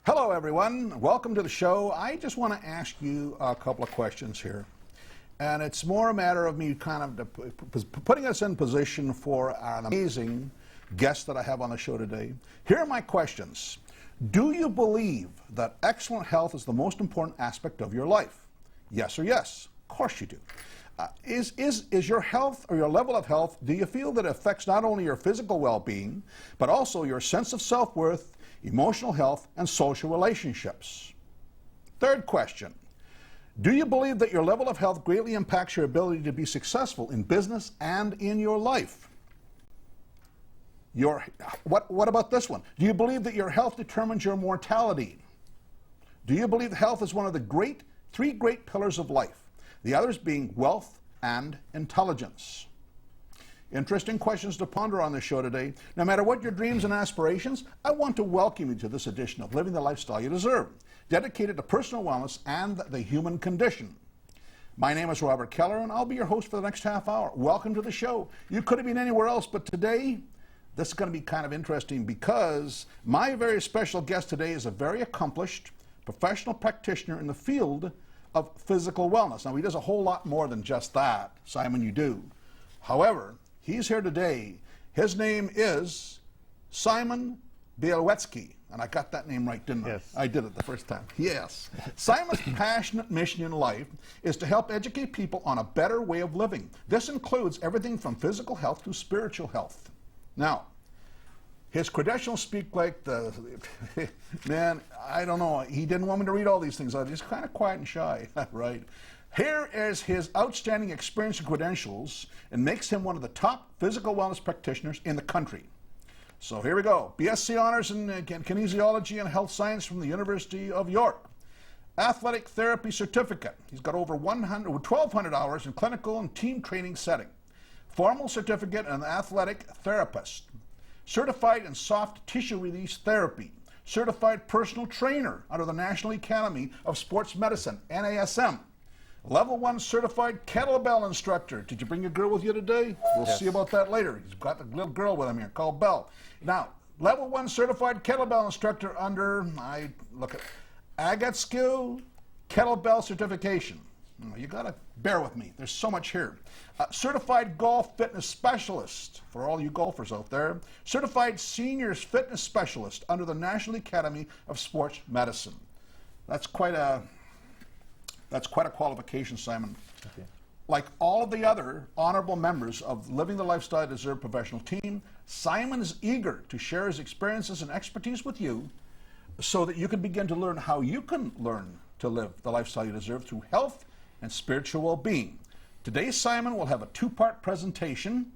Hello, everyone. Welcome to the show. I just want to ask you a couple of questions here. And it's more a matter of me kind of putting us in position for an amazing guest that I have on the show today. Here are my questions. Do you believe that excellent health is the most important aspect of your life? Yes or yes? Of course you do. Is your health or your level of health, do you feel that it affects not only your physical well-being, but also your sense of self-worth, emotional health, and social relationships? Third question. Do you believe that your level of health greatly impacts your ability to be successful in business and in your life? What about this one? Do you believe that your health determines your mortality? Do you believe health is one of the three great pillars of life? The others being wealth and intelligence. Interesting questions to ponder on this show today. No matter what your dreams and aspirations, I want to welcome you to this edition of Living the Lifestyle You Deserve, dedicated to personal wellness and the human condition. My name is Robert Keller, and I'll be your host for the next half hour. Welcome to the show. You could have been anywhere else, but today, this is going to be kind of interesting because my very special guest today is a very accomplished professional practitioner in the field of physical wellness. Now, he does a whole lot more than just that, Simon, you do. However, he's here today. His name is Simon Bielewicz. And I got that name right, didn't I? Yes. I did it the first time. Yes. Simon's passionate mission in life is to help educate people on a better way of living. This includes everything from physical health to spiritual health. Now, his credentials speak like the, man, I don't know. He didn't want me to read all these things. He's kind of quiet and shy, right? Here is his outstanding experience and credentials and makes him one of the top physical wellness practitioners in the country. So here we go. BSc Honors in Kinesiology and Health Science from the University of York. Athletic Therapy Certificate. He's got over 1,200 hours in clinical and team training setting. Formal Certificate in Athletic Therapist. Certified in Soft Tissue Release Therapy. Certified Personal Trainer under the National Academy of Sports Medicine, NASM. Level 1 certified kettlebell instructor. Did you bring your girl with you today? We'll see about that later. He's got a little girl with him here called Belle. Now, level 1 certified kettlebell instructor under, Agatskill Kettlebell Certification. You gotta bear with me. There's so much here. Certified golf fitness specialist for all you golfers out there. Certified seniors fitness specialist under the National Academy of Sports Medicine. That's quite a qualification, Simon. Okay. Like all of the other honorable members of Living the Lifestyle You Deserve professional team, Simon is eager to share his experiences and expertise with you so that you can begin to learn how you can learn to live the lifestyle you deserve through health and spiritual well-being. Today, Simon will have a two-part presentation.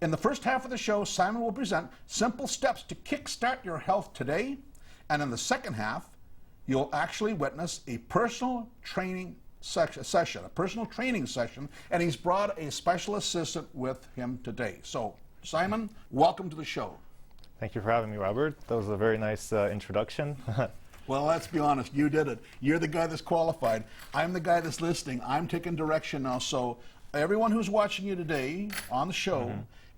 In the first half of the show, Simon will present simple steps to kickstart your health today. And in the second half, you'll actually witness a personal training session, and he's brought a special assistant with him today. So, Simon, welcome to the show. Thank you for having me, Robert. That was a very nice introduction. Well, let's be honest, you did it. You're the guy that's qualified. I'm the guy that's listening. I'm taking direction now. So everyone who's watching you today on the show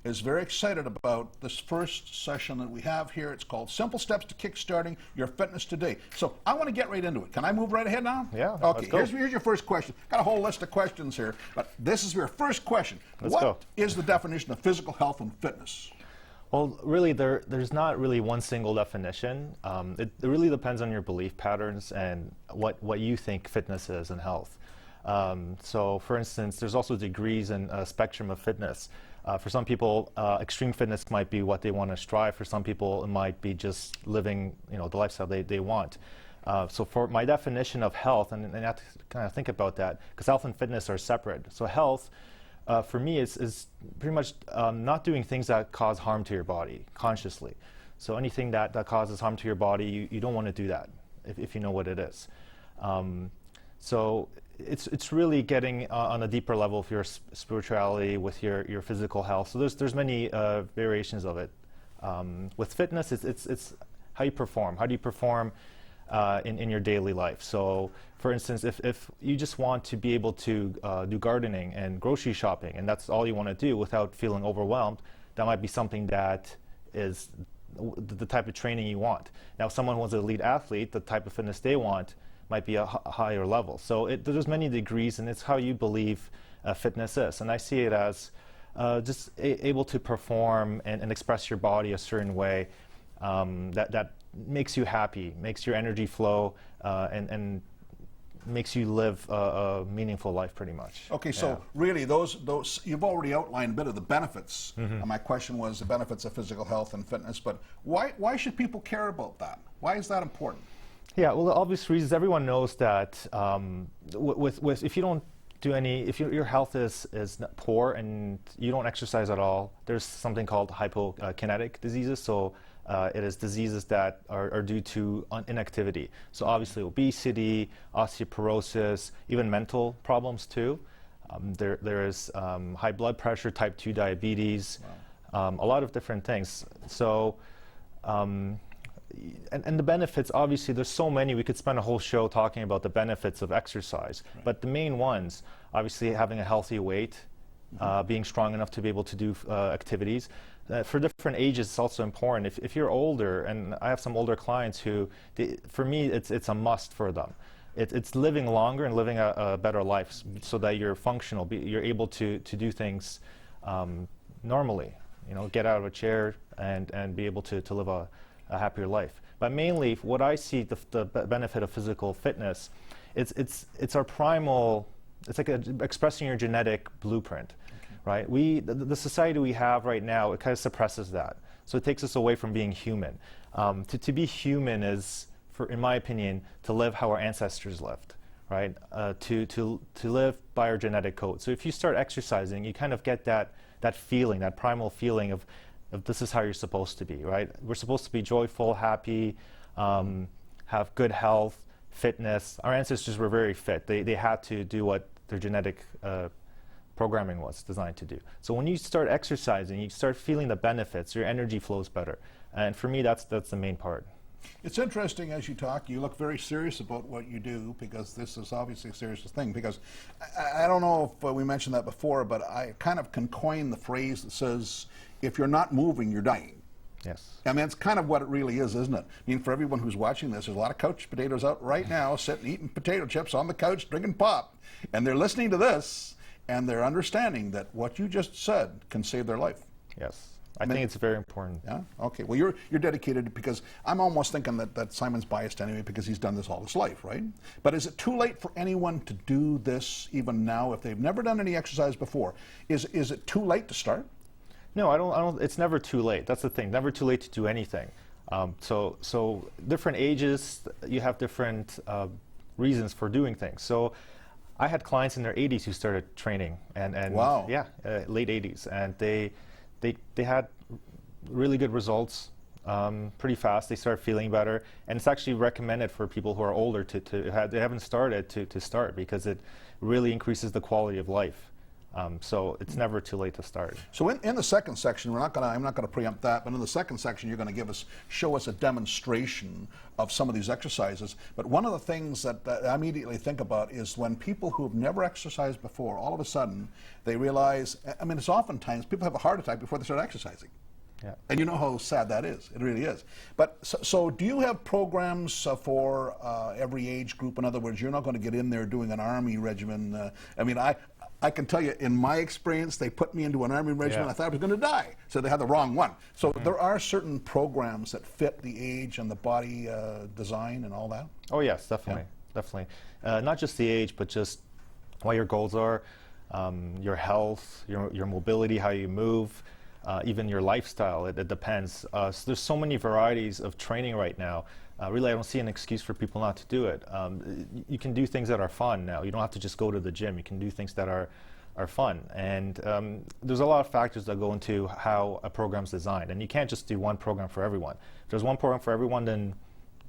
is very excited about this first session that we have here. It's called Simple Steps to Kickstarting Your Fitness Today. So I want to get right into it. Can I move right ahead now? Yeah, okay, let's go. Here's your first question. Got a whole list of questions here, but this is your first question. What is the definition of physical health and fitness? Well, really, there's not really one single definition. It really depends on your belief patterns and what you think fitness is and health. So, for instance, there's also degrees and a spectrum of fitness. For some people, extreme fitness might be what they want to strive. For some people, it might be just living, the lifestyle they want. So, for my definition of health, and I have to kind of think about that, because health and fitness are separate. So, health, for me, is pretty much not doing things that cause harm to your body consciously. So anything that causes harm to your body, you don't want to do that if you know what it is. So it's really getting on a deeper level of your spirituality with your physical health. So there's many variations of it. With fitness, it's how you perform. How do you perform in your daily life? So, for instance, if you just want to be able to do gardening and grocery shopping, and that's all you want to do without feeling overwhelmed, that might be something that is the type of training you want. Now, someone who's an elite athlete, the type of fitness they want might be a higher level. So there's many degrees, and it's how you believe fitness is. And I see it as just able to perform and express your body a certain way that makes you happy, makes your energy flow, and makes you live a meaningful life, pretty much. Okay, so really, those you've already outlined a bit of the benefits. My question was the benefits of physical health and fitness, but why should people care about that? Why is that important? Yeah, well, the obvious reasons. Everyone knows that if you don't do any, if your health is poor and you don't exercise at all, there's something called hypokinetic diseases. So it is diseases that are due to inactivity. So obviously obesity, osteoporosis, even mental problems too. There is high blood pressure, type 2 diabetes, a lot of different things. So, and the benefits, obviously there's so many, we could spend a whole show talking about the benefits of exercise. Right. But the main ones, obviously having a healthy weight, being strong enough to be able to do activities. For different ages, it's also important. If you're older, and I have some older clients who, for me, it's a must for them. It's living longer and living a better life so that you're functional, you're able to do things normally, get out of a chair and be able to live a happier life. But mainly, what I see the benefit of physical fitness, it's our primal, it's like expressing your genetic blueprint. Right? The society we have right now, it kind of suppresses that. So it takes us away from being human. To be human is, in my opinion, to live how our ancestors lived, right? To live by our genetic code. So if you start exercising, you kind of get that feeling, that primal feeling of this is how you're supposed to be, right? We're supposed to be joyful, happy, have good health, fitness. Our ancestors were very fit. They had to do what their genetic programming was designed to do. So when you start exercising, you start feeling the benefits, your energy flows better. And for me, that's the main part. It's interesting as you talk, you look very serious about what you do, because this is obviously a serious thing. Because I don't know if we mentioned that before, but I kind of can coin the phrase that says, if you're not moving, you're dying. Yes. I mean, it's kind of what it really is, isn't it? I mean, for everyone who's watching this, there's a lot of couch potatoes out right now, sitting eating potato chips on the couch, drinking pop, and they're listening to this, and they're understanding that what you just said can save their life. Yes. I think it's very important. Yeah? Okay. Well, you're dedicated, because I'm almost thinking that Simon's biased anyway, because he's done this all his life, right? But is it too late for anyone to do this even now if they've never done any exercise before? Is it too late to start? No, I don't. It's never too late. That's the thing. Never too late to do anything. So different ages, you have different reasons for doing things. So I had clients in their 80s who started training, and wow. Yeah, late 80s, and they had really good results pretty fast. They start feeling better, and it's actually recommended for people who are older they haven't started to start, because it really increases the quality of life. So it's never too late to start. So in the second section, I'm not going to preempt that, but in the second section, you're going to show us a demonstration of some of these exercises. But one of the things that I immediately think about is when people who've never exercised before, all of a sudden, they realize, I mean, it's oftentimes people have a heart attack before they start exercising. Yeah. And you know how sad that is. It really is. But so do you have programs for every age group? In other words, you're not going to get in there doing an army regimen. I mean, I can tell you, in my experience, they put me into an army regimen. Yeah. I thought I was going to die. So they had the wrong one. So there are certain programs that fit the age and the body design and all that? Oh, yes, definitely. Yeah. Definitely. Not just the age, but just what your goals are, your health, your mobility, how you move, even your lifestyle. It depends. So there's so many varieties of training right now. Really, I don't see an excuse for people not to do it. You can do things that are fun now. You don't have to just go to the gym. You can do things that are fun. And there's a lot of factors that go into how a program's designed. And you can't just do one program for everyone. If there's one program for everyone, then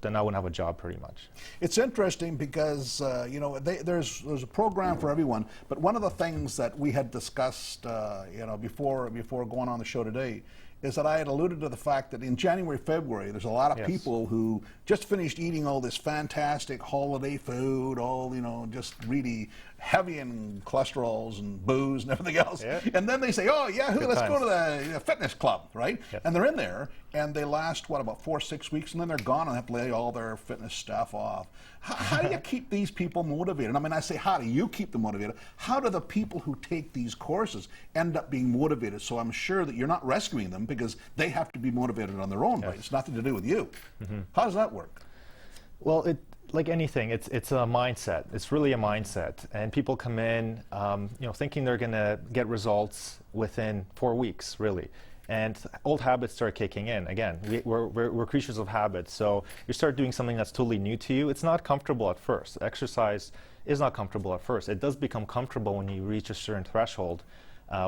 I wouldn't have a job pretty much. It's interesting because there's a program for everyone. But one of the things that we had discussed before going on the show today is that I had alluded to the fact that in January, February, there's a lot of Yes. people who just finished eating all this fantastic holiday food, all, just really heavy in cholesterols and booze and everything else. Yeah. And then they say, oh, yeah, Good let's go times. to the fitness club, right? Yes. And they're in there, and they last, about 4 or 6 weeks, and then they're gone and have to lay all their fitness stuff off. How do you keep these people motivated? I mean, I say, how do you keep them motivated? How do the people who take these courses end up being motivated? So I'm sure that you're not rescuing them because they have to be motivated on their own, right? It's nothing to do with you. How does that work? Well, like anything, it's a mindset. It's really a mindset, and people come in, thinking they're going to get results within 4 weeks, really. And old habits start kicking in. Again, we're creatures of habit. So you start doing something that's totally new to you. It's not comfortable at first. Exercise is not comfortable at first. It does become comfortable when you reach a certain threshold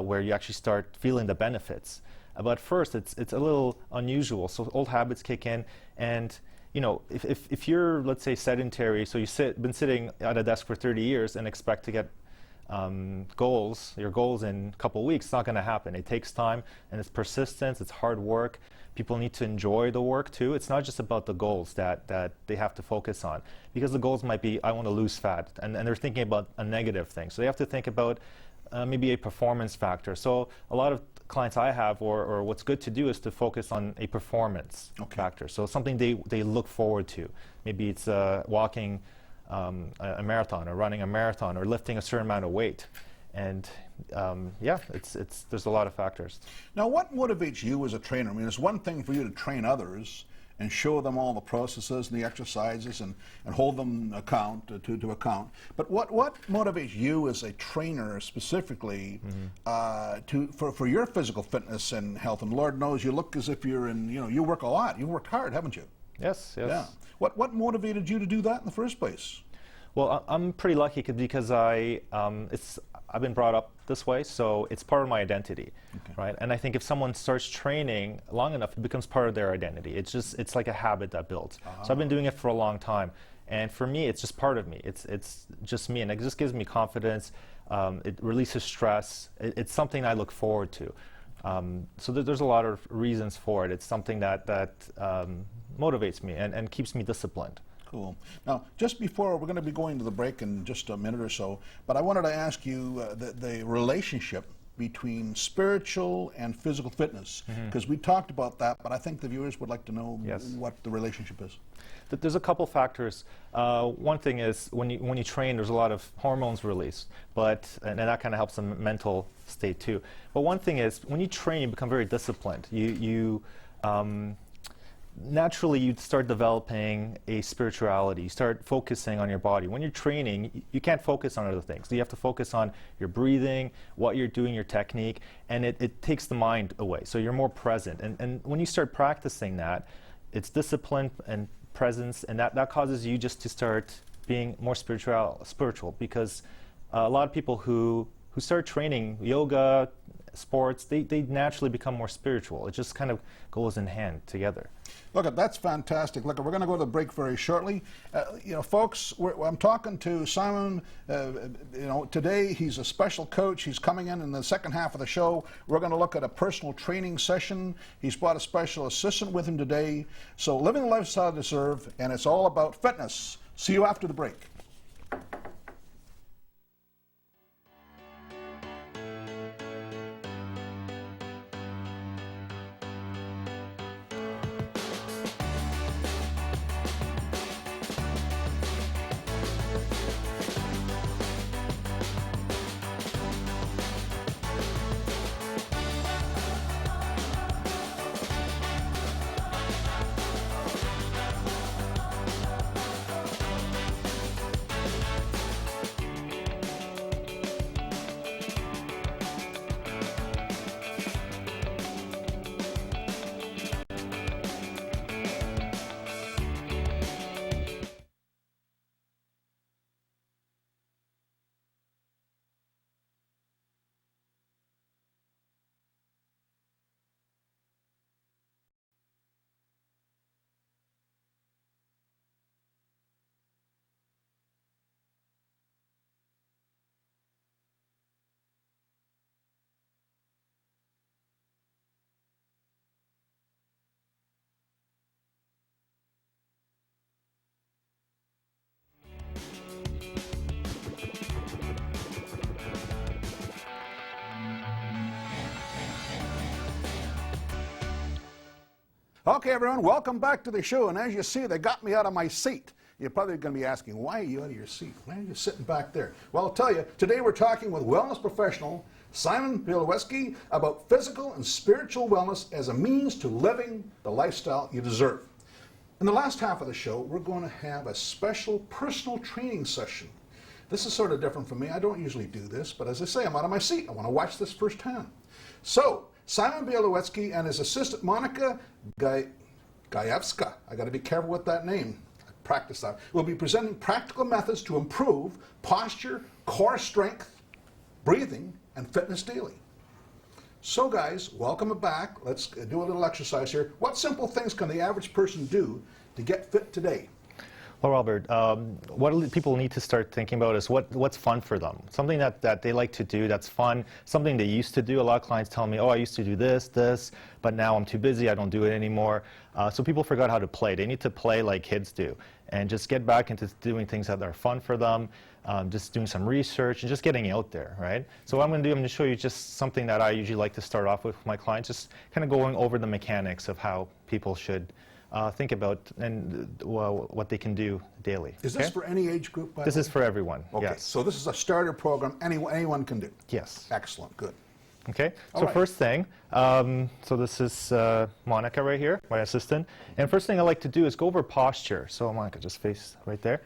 where you actually start feeling the benefits. But first, it's a little unusual. So old habits kick in, and if you're, let's say, sedentary, so been sitting at a desk for 30 years and expect to get your goals in a couple of weeks, it's not going to happen. It takes time, and it's persistence, it's hard work. People need to enjoy the work too. It's not just about the goals that they have to focus on, because the goals might be, I want to lose fat, and they're thinking about a negative thing. So they have to think about maybe a performance factor. So a lot of clients I have, or what's good to do, is to focus on a performance factor. So something they look forward to. Maybe it's walking a marathon, or running a marathon, or lifting a certain amount of weight. And there's a lot of factors. Now, what motivates you as a trainer? I mean, it's one thing for you to train others and show them all the processes and the exercises and hold them to account. But what motivates you as a trainer specifically for your physical fitness and health? And Lord knows you look as if you're you work a lot. You've worked hard, haven't you? Yes. Yeah. What motivated you to do that in the first place? Well, I'm pretty lucky because I've been brought up this way, so it's part of my identity, right? And I think if someone starts training long enough, it becomes part of their identity. It's like a habit that builds. So I've been doing it for a long time, and for me, it's just part of me. It's just me, and it just gives me confidence. It releases stress. It's something I look forward to. So there's a lot of reasons for it. It's something that motivates me and keeps me disciplined. Cool. Now, just before, we're going to be going to the break in just a minute or so, but I wanted to ask you the relationship between spiritual and physical fitness, because we talked about that, but I think the viewers would like to know what the relationship is. There's a couple factors. One thing is when you train, there's a lot of hormones released, and that kind of helps the mental state too. But one thing is when you train, you become very disciplined. Naturally, you start developing a spirituality. You start focusing on your body. When you're training, you can't focus on other things. You have to focus on your breathing, what you're doing, your technique, and it takes the mind away. So you're more present. And when you start practicing that, it's discipline and presence, and that causes you just to start being more spiritual, because a lot of people who start training yoga, sports, they naturally become more spiritual. It just kind of goes in hand together. Look, that's fantastic. Look, we're going to go to the break very shortly. Folks, I'm talking to Simon. Today he's a special coach. He's coming in the second half of the show. We're going to look at a personal training session. He's brought a special assistant with him today. So, living the lifestyle you deserve, and it's all about fitness. See you after the break. Okay, everyone, welcome back to the show. And as you see, they got me out of my seat. You're probably going to be asking, why are you out of your seat? Why are you sitting back there? Well, I'll tell you, today we're talking with wellness professional Simon Bielawski about physical and spiritual wellness as a means to living the lifestyle you deserve. In the last half of the show, we're going to have a special personal training session. This is sort of different from me. I don't usually do this, but as I say, I'm out of my seat. I want to watch this firsthand. So, Simon Bielawski and his assistant Monica Gajewska, I got to be careful with that name, I practice that, will be presenting practical methods to improve posture, core strength, breathing, and fitness daily. So guys, welcome back. Let's do a little exercise here. What simple things can the average person do to get fit today? Well, Robert, what people need to start thinking about is what's fun for them. Something that they like to do that's fun, something they used to do. A lot of clients tell me, oh, I used to do this, but now I'm too busy, I don't do it anymore. So people forgot how to play. They need to play like kids do and just get back into doing things that are fun for them, just doing some research and just getting out there, right? So what I'm going to do, I'm going to show you just something that I usually like to start off with my clients, just kind of going over the mechanics of how people should think about and what they can do daily. Is this for any age group, by This the way? is for everyone, Okay, yes. so this is a starter program anyone can do? Yes. Excellent, good. Okay, All so right. first thing, so this is Monica right here, my assistant. And first thing I like to do is go over posture. So Monica, just face right there.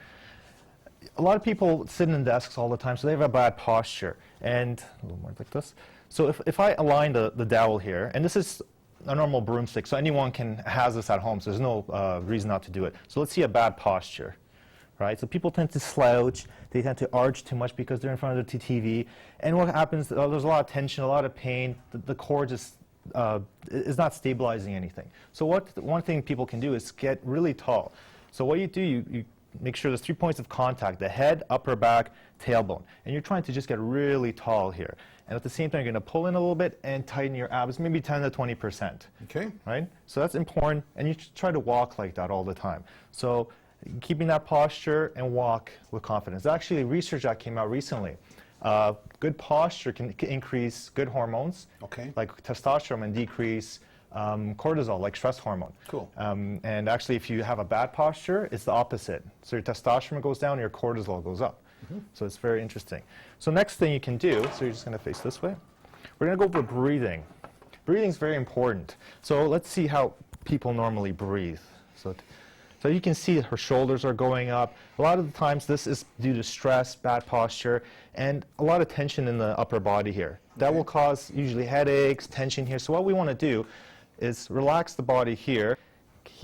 A lot of people sit in desks all the time, so they have a bad posture. And a little more like this. So if I align the dowel here, and this is a normal broomstick, so anyone has this at home, so there's no reason not to do it. So let's see a bad posture, right? So people tend to slouch, they tend to arch too much because they're in front of the TV, and what happens, there's a lot of tension, a lot of pain, the core just is not stabilizing anything. So one thing people can do is get really tall. So what you do, you make sure there's 3 points of contact, the head, upper back, tailbone, and you're trying to just get really tall here. And at the same time, you're going to pull in a little bit and tighten your abs, maybe 10 to 20%. Okay. Right? So that's important, and you try to walk like that all the time. So keeping that posture and walk with confidence. There's actually research that came out recently. Good posture can increase good hormones, Okay. like testosterone, and decrease cortisol, like stress hormone. Cool. And actually, if you have a bad posture, it's the opposite. So your testosterone goes down, your cortisol goes up. So it's very interesting. So next thing you can do, so you're just going to face this way. We're going to go over breathing. Breathing is very important. So let's see how people normally breathe. So you can see her shoulders are going up. A lot of the times this is due to stress, bad posture, and a lot of tension in the upper body here. That will cause usually headaches, tension here. So what we want to do is relax the body here,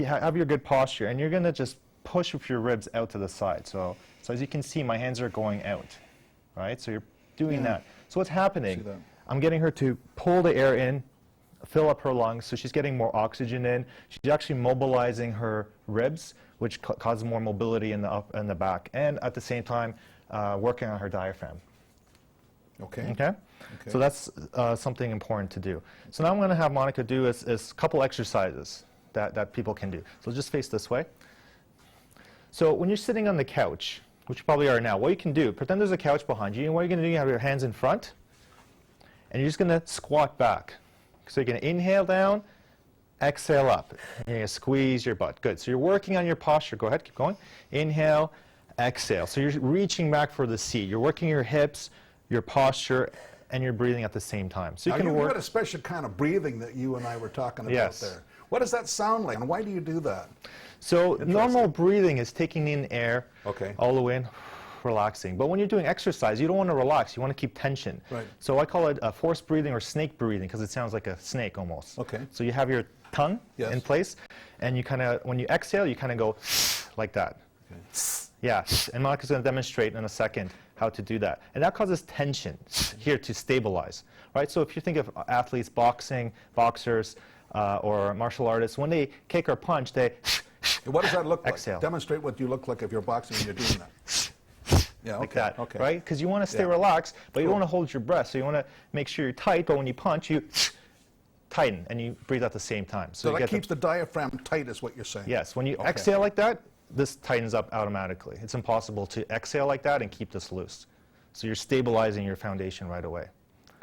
have your good posture, and you're going to just push with your ribs out to the side. So as you can see, my hands are going out, right? So you're doing that. So what's happening? I'm getting her to pull the air in, fill up her lungs, so she's getting more oxygen in. She's actually mobilizing her ribs, which causes more mobility in the back, and at the same time, working on her diaphragm. Okay. So that's something important to do. So now I'm going to have Monica do is a couple exercises that people can do. So just face this way. So when you're sitting on the couch, which you probably are now, what you can do, pretend there's a couch behind you, and what you're going to do, you have your hands in front, and you're just going to squat back. So you're going to inhale down, exhale up, and you're going to squeeze your butt. Good. So you're working on your posture. Go ahead, keep going. Inhale, exhale. So you're reaching back for the seat. You're working your hips, your posture, and you're breathing at the same time. So Now, you can you've work. got a special kind of breathing that you and I were talking about Yes. there. What does that sound like, and why do you do that? So normal breathing is taking in air all the way in, relaxing. But when you're doing exercise, you don't want to relax. You want to keep tension. Right. So I call it forced breathing or snake breathing because it sounds like a snake almost. Okay. So you have your tongue in place, and you kind of, when you exhale, you kind of go like that. Okay. Yeah, and Monica's going to demonstrate in a second how to do that. And that causes tension here to stabilize, right? So if you think of athletes, boxers, or martial artists, when they kick or punch, they What does that look like? exhale. Demonstrate what you look like if you're boxing and you're doing that. Yeah, like okay, that, okay. right? Because you want to stay relaxed, but you don't want to hold your breath. So you want to make sure you're tight, but when you punch, you tighten, and you breathe at the same time. So you that get keeps the diaphragm tight is what you're saying? Yes, when you exhale like that, this tightens up automatically. It's impossible to exhale like that and keep this loose. So you're stabilizing your foundation right away.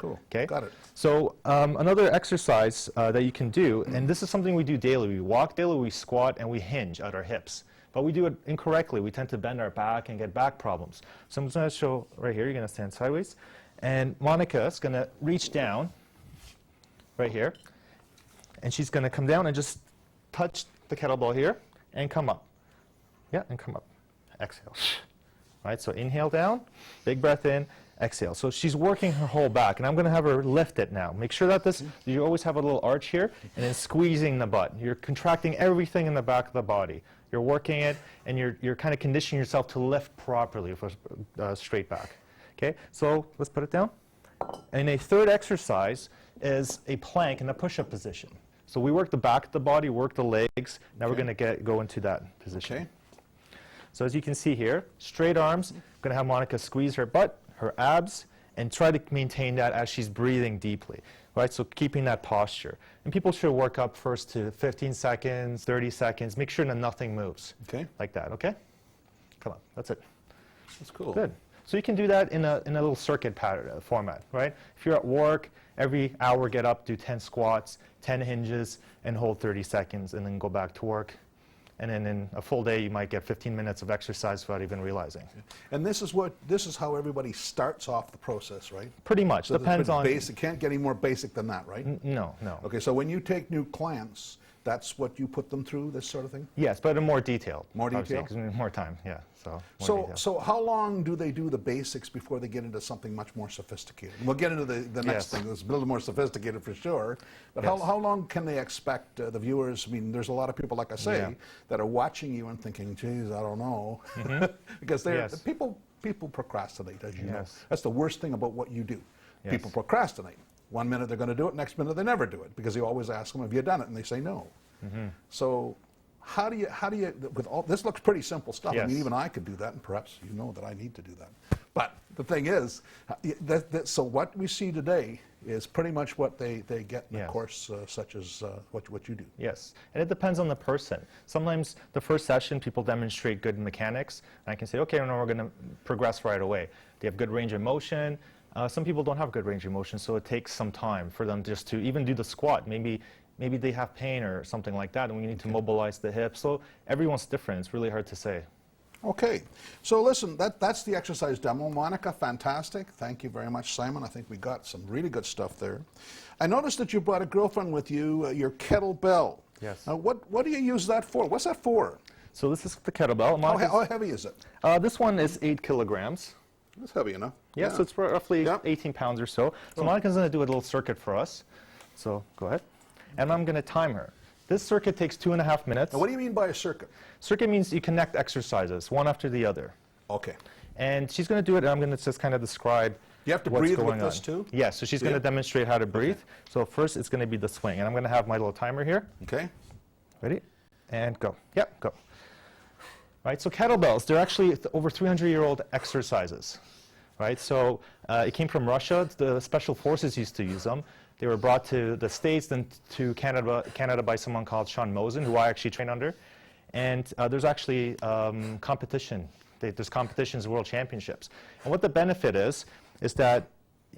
Cool. Okay? Got it. So another exercise that you can do, and this is something we do daily. We walk daily, we squat, and we hinge at our hips. But we do it incorrectly. We tend to bend our back and get back problems. So I'm just going to show right here. You're going to stand sideways. And Monica is going to reach down right here. And she's going to come down and just touch the kettlebell here and come up. Yeah, and come up. Exhale. Right, so inhale down, big breath in, exhale. So she's working her whole back, and I'm going to have her lift it now. Make sure that you always have a little arch here, and then squeezing the butt. You're contracting everything in the back of the body. You're working it, and you're kind of conditioning yourself to lift properly for straight back. Okay, so let's put it down. And a third exercise is a plank in a push-up position. So we work the back of the body, work the legs. Now we're going to go into that position. Okay. So as you can see here, straight arms. I'm going to have Monica squeeze her butt, her abs, and try to maintain that as she's breathing deeply. Right, so keeping that posture. And people should work up first to 15 seconds, 30 seconds. Make sure that nothing moves. Okay. Like that, okay? Come on, that's it. That's cool. Good. So you can do that in a little circuit pattern format, right? If you're at work, every hour get up, do 10 squats, 10 hinges, and hold 30 seconds, and then go back to work. And then in a full day, you might get 15 minutes of exercise without even realizing. And this is how everybody starts off the process, right? Pretty much. So depends on. Basic. Can't get any more basic than that, right? No, no. Okay, so when you take new clients, that's what you put them through, this sort of thing? Yes, but in more detail. More detail? Because we need more time, yeah. So how long do they do the basics before they get into something much more sophisticated? We'll get into the next thing that's a little more sophisticated for sure. But how long can they expect the viewers? I mean, there's a lot of people, like I say, that are watching you and thinking, geez, I don't know. Because people procrastinate, as you know. That's the worst thing about what you do. People procrastinate. One minute they're going to do it, next minute they never do it, because you always ask them, have you done it? And they say no. So how do you, with all, this looks pretty simple stuff. I mean, even I could do that, and perhaps you know that I need to do that. But the thing is, so what we see today is pretty much what they get in a course such as what you do. Yes, and it depends on the person. Sometimes the first session, people demonstrate good mechanics, and I can say, okay, no, we're going to progress right away. They have good range of motion. Some people don't have good range of motion, so it takes some time for them just to even do the squat. Maybe they have pain or something like that, and we need to mobilize the hips. So everyone's different. It's really hard to say. Okay, so listen, that's the exercise demo. Monica, fantastic. Thank you very much, Simon. I think we got some really good stuff there. I noticed that you brought a girlfriend with you, your kettlebell. Yes. What do you use that for? What's that for? So this is the kettlebell. How heavy is it? This one is 8 kilograms. That's heavy enough. Yeah, so it's roughly 18 pounds or so. So Monica's going to do a little circuit for us. So go ahead. And I'm going to time her. This circuit takes 2.5 minutes. Now, what do you mean by a circuit? Circuit means you connect exercises, one after the other. Okay. And she's going to do it, and I'm going to just kind of describe you have to breathe with this too? Yes, so she's going to demonstrate how to breathe. So first it's going to be the swing, and I'm going to have my little timer here. Okay. Ready? And go. Yep, go. Right, so kettlebells, they're actually over 300-year-old exercises. Right, so it came from Russia. The special forces used to use them. They were brought to the States, then to Canada by someone called Sean Mosen, who I actually train under. And there's actually competition. There's competitions, world championships. And what the benefit is that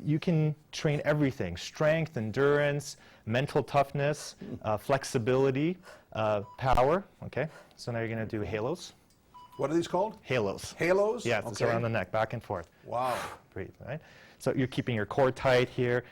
you can train everything: strength, endurance, mental toughness, flexibility, power. Okay, so now you're going to do halos. What are these called? Halos. Halos? Yes, it's around the neck, back and forth. Wow. Breathe, right? So you're keeping your core tight here.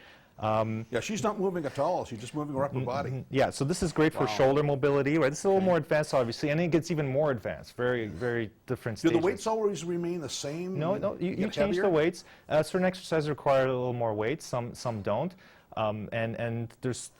Yeah, she's not moving at all. She's just moving her upper body. Yeah, so this is great for shoulder mobility, right? This is a little more advanced, obviously, and it gets even more advanced. Very, very different stages. Do the weights always remain the same? No, you change the weights. Certain exercises require a little more weight. Some don't. And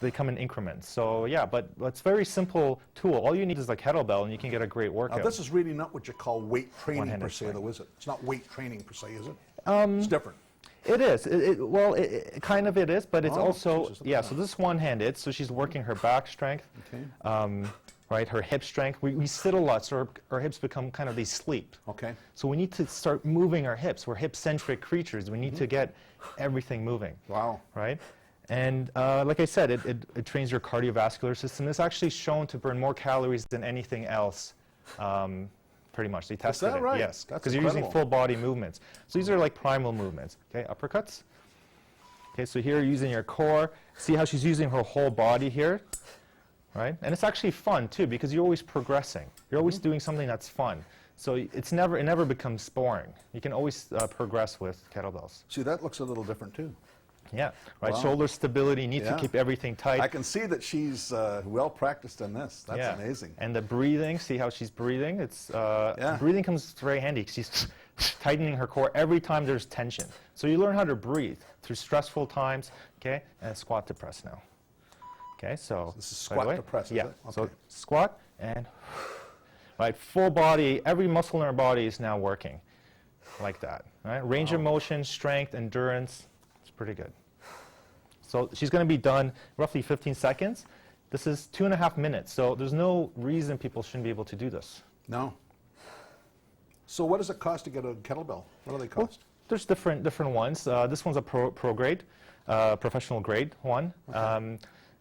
they come in increments. So yeah, but it's a very simple tool. All you need is a kettlebell, and you can get a great workout. Now, this is really not what you call weight training per se, though, is it? It's not weight training per se, is it? It's different. It is. Well, kind of it is, but it's also, Jesus, yeah, so this is one-handed, so she's working her back strength, right, her hip strength. We sit a lot, so our hips become kind of, they sleep. Okay. So we need to start moving our hips. We're hip-centric creatures. We need to get everything moving. Wow. Right? And like I said, it trains your cardiovascular system. It's actually shown to burn more calories than anything else. Pretty much, they tested Is that right? Yes, because you're using full body movements. So these are like primal movements. Okay, uppercuts. Okay, so here using your core, see how she's using her whole body here, right? And it's actually fun too because you're always progressing. You're always doing something that's fun. So it never becomes boring. You can always progress with kettlebells. See, that looks a little different too. Yeah, right. Wow. Shoulder stability, need to keep everything tight. I can see that she's well practiced in this. That's amazing. And the breathing, see how she's breathing? It's breathing comes very handy. She's tightening her core every time there's tension. So you learn how to breathe through stressful times. Okay, and squat to press now. Okay, so this is squat to press. Is it? Okay. So squat and right, full body. Every muscle in our body is now working like that. Right, range of motion, strength, endurance. It's pretty good. So she's going to be done roughly 15 seconds. This is 2.5 minutes, so there's no reason people shouldn't be able to do this. No. So what does it cost to get a kettlebell? What do they cost? Well, there's different ones. This one's a pro grade, professional grade one. Okay.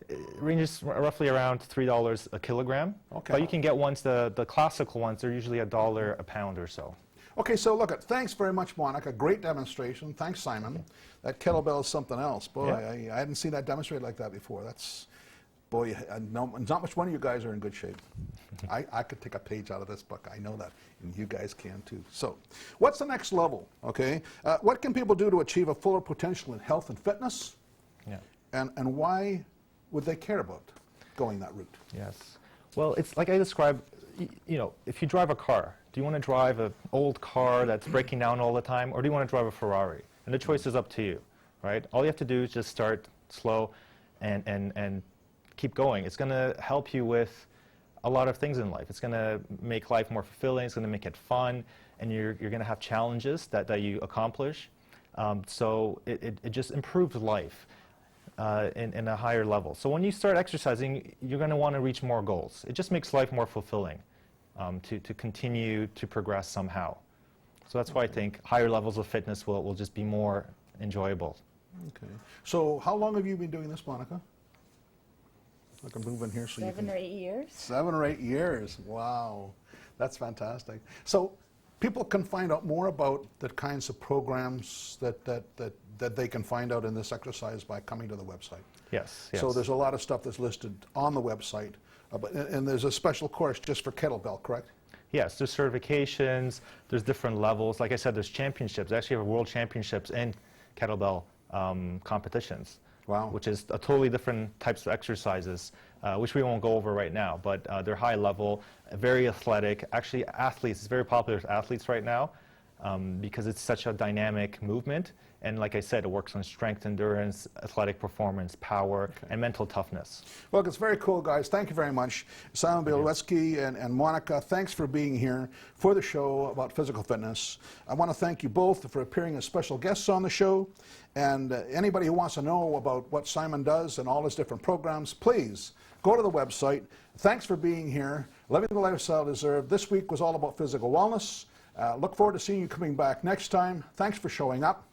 It ranges roughly around $3 a kilogram. Okay. But you can get ones, the classical ones, they're usually $1 a pound or so. Okay, so look, thanks very much, Monica. Great demonstration. Thanks, Simon. That kettlebell is something else. Boy, I hadn't seen that demonstrated like that before. That's, boy, not much one of you guys are in good shape. I could take a page out of this book. I know that, and you guys can too. So, what's the next level? Okay, what can people do to achieve a fuller potential in health and fitness? Yeah. And why would they care about going that route? Yes. Well, it's like I described. You know, if you drive a car, do you want to drive an old car that's breaking down all the time, or do you want to drive a Ferrari? And the choice is up to you, right? All you have to do is just start slow and keep going. It's going to help you with a lot of things in life. It's going to make life more fulfilling. It's going to make it fun, and you're going to have challenges that you accomplish. So it just improves life in a higher level. So when you start exercising, you're going to want to reach more goals. It just makes life more fulfilling. To continue to progress somehow. So that's why I think higher levels of fitness will just be more enjoyable. Okay. So how long have you been doing this, Monica? I can move in here so 7 or 8 years. 7 or 8 years. Wow. That's fantastic. So people can find out more about the kinds of programs that they can find out in this exercise by coming to the website. Yes. So there's a lot of stuff that's listed on the website. And there's a special course just for kettlebell, correct? Yes, there's certifications, there's different levels. Like I said, there's championships. They actually have world championships in kettlebell competitions. Wow. Which is a totally different types of exercises, which we won't go over right now, but they're high level, very athletic. Actually, athletes, it's very popular with athletes right now because it's such a dynamic movement. And like I said, it works on strength, endurance, athletic performance, power, and mental toughness. Well, it's very cool, guys. Thank you very much. Simon Bielewski and Monica, thanks for being here for the show about physical fitness. I want to thank you both for appearing as special guests on the show. And anybody who wants to know about what Simon does and all his different programs, please go to the website. Thanks for being here. Living the Lifestyle Deserved. This week was all about physical wellness. Look forward to seeing you coming back next time. Thanks for showing up.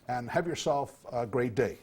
And have yourself a great day.